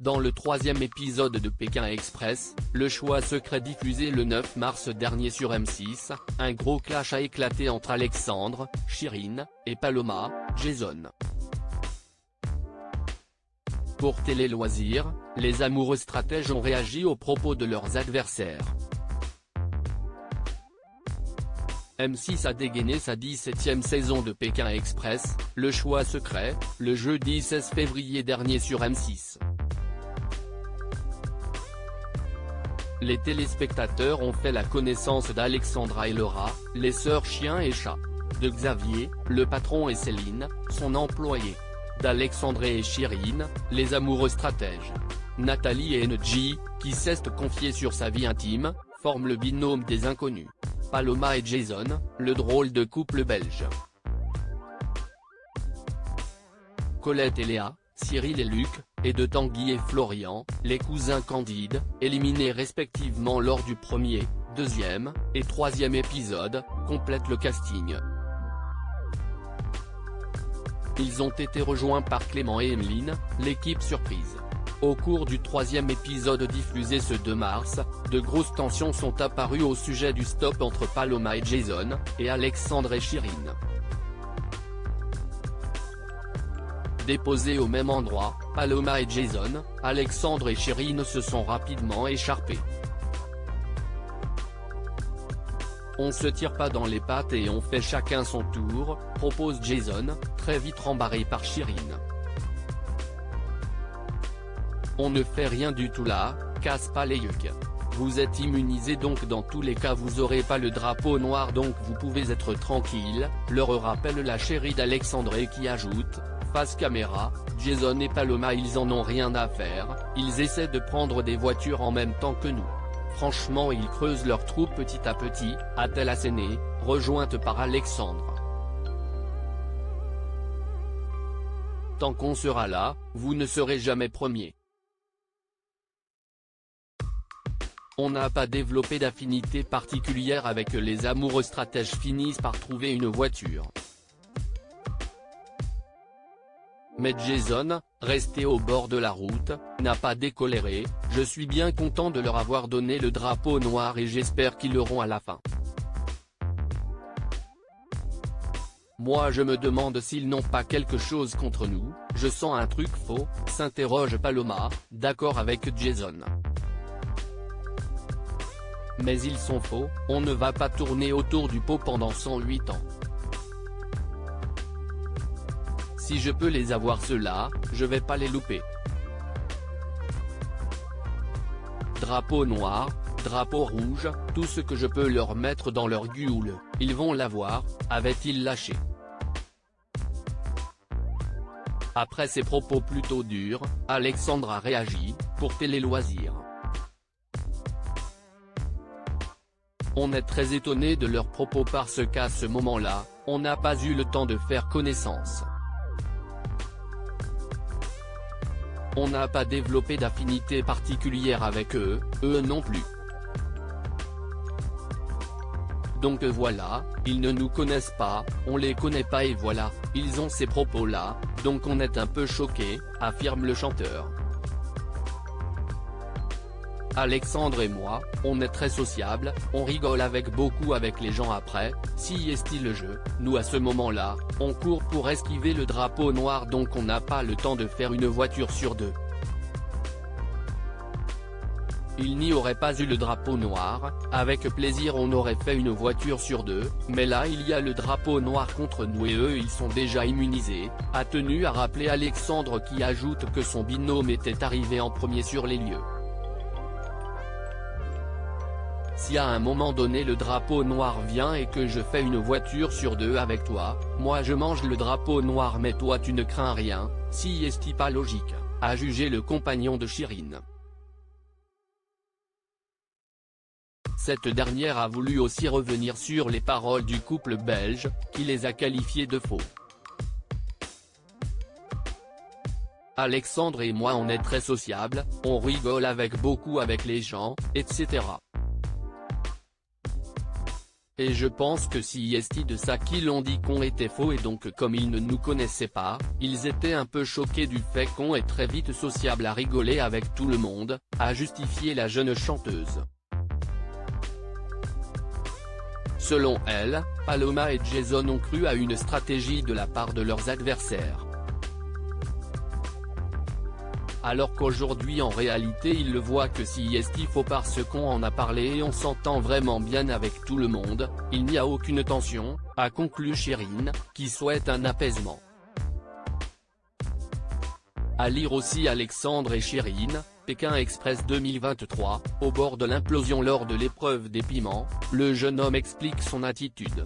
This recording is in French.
Dans le troisième épisode de Pékin Express, le choix secret diffusé le 9 mars dernier sur M6, un gros clash a éclaté entre Alexandre, Chirine, et Paloma, Jason. Pour Télé Loisirs, les amoureux stratèges ont réagi aux propos de leurs adversaires. M6 a dégainé sa 17e saison de Pékin Express, le choix secret, le jeudi 16 février dernier sur M6. Les téléspectateurs ont fait la connaissance d'Alexandra et Laura, les sœurs chien et chat. De Xavier, le patron et Céline, son employé. D'Alexandre et Chirine, les amoureux stratèges. Nathalie et Engie, qui s'est confiée sur sa vie intime, forment le binôme des inconnus. Paloma et Jason, le drôle de couple belge. Colette et Léa, Cyril et Luc, et de Tanguy et Florian, les cousins candides, éliminés respectivement lors du premier, deuxième, et troisième épisode, complètent le casting. Ils ont été rejoints par Clément et Emeline, l'équipe surprise. Au cours du troisième épisode diffusé ce 2 mars, de grosses tensions sont apparues au sujet du stop entre Paloma et Jason, et Alexandre et Chirine. Déposés au même endroit, Paloma et Jason, Alexandre et Chirine se sont rapidement écharpés. On se tire pas dans les pattes et on fait chacun son tour, propose Jason, très vite rembarré par Chirine. On ne fait rien du tout là, casse pas les yeux. Vous êtes immunisés donc dans tous les cas vous aurez pas le drapeau noir donc vous pouvez être tranquille, leur rappelle la chérie d'Alexandre qui ajoute, face caméra, Jason et Paloma ils en ont rien à faire, ils essaient de prendre des voitures en même temps que nous. Franchement ils creusent leur trou petit à petit, a-t-elle asséné, rejointe par Alexandre. Tant qu'on sera là, vous ne serez jamais premier. On n'a pas développé d'affinité particulière avec les amoureux stratèges finissent par trouver une voiture. Mais Jason, resté au bord de la route, n'a pas décoléré, je suis bien content de leur avoir donné le drapeau noir et j'espère qu'ils l'auront à la fin. Moi je me demande s'ils n'ont pas quelque chose contre nous, je sens un truc faux, s'interroge Paloma, d'accord avec Jason. Mais ils sont faux, on ne va pas tourner autour du pot pendant 108 ans. Si je peux les avoir ceux-là, je vais pas les louper. Drapeau noir, drapeau rouge, tout ce que je peux leur mettre dans leur gueule, ils vont l'avoir, avait-il lâché. Après ces propos plutôt durs, Alexandre a réagi, pour Télé Loisirs. On est très étonné de leurs propos parce qu'à ce moment-là, on n'a pas eu le temps de faire connaissance. On n'a pas développé d'affinité particulière avec eux, eux non plus. Donc voilà, ils ne nous connaissent pas, on les connaît pas et voilà, ils ont ces propos-là, donc on est un peu choqués, affirme le chanteur. Alexandre et moi, on est très sociables, on rigole avec beaucoup avec les gens après, si est-il le jeu, nous à ce moment-là, on court pour esquiver le drapeau noir donc on n'a pas le temps de faire une voiture sur deux. Il n'y aurait pas eu le drapeau noir, avec plaisir on aurait fait une voiture sur deux, mais là il y a le drapeau noir contre nous et eux ils sont déjà immunisés, a tenu à rappeler Alexandre qui ajoute que son binôme était arrivé en premier sur les lieux. Si à un moment donné le drapeau noir vient et que je fais une voiture sur deux avec toi, moi je mange le drapeau noir mais toi tu ne crains rien, si est-ce pas logique, a jugé le compagnon de Chirine. Cette dernière a voulu aussi revenir sur les paroles du couple belge, qui les a qualifiées de faux. Alexandre et moi on est très sociables, on rigole avec beaucoup avec les gens, etc. Et je pense que si Esti de ça qui l'ont dit qu'on était faux et donc comme ils ne nous connaissaient pas, ils étaient un peu choqués du fait qu'on est très vite sociable à rigoler avec tout le monde, a justifié la jeune chanteuse. Selon elle, Paloma et Jason ont cru à une stratégie de la part de leurs adversaires. Alors qu'aujourd'hui en réalité ils le voient que si Esti faux parce qu'on en a parlé et on s'entend vraiment bien avec tout le monde, il n'y a aucune tension, a conclu Shirin, qui souhaite un apaisement. À lire aussi Alexandre et Shirin, Pékin Express 2023, au bord de l'implosion lors de l'épreuve des piments, le jeune homme explique son attitude.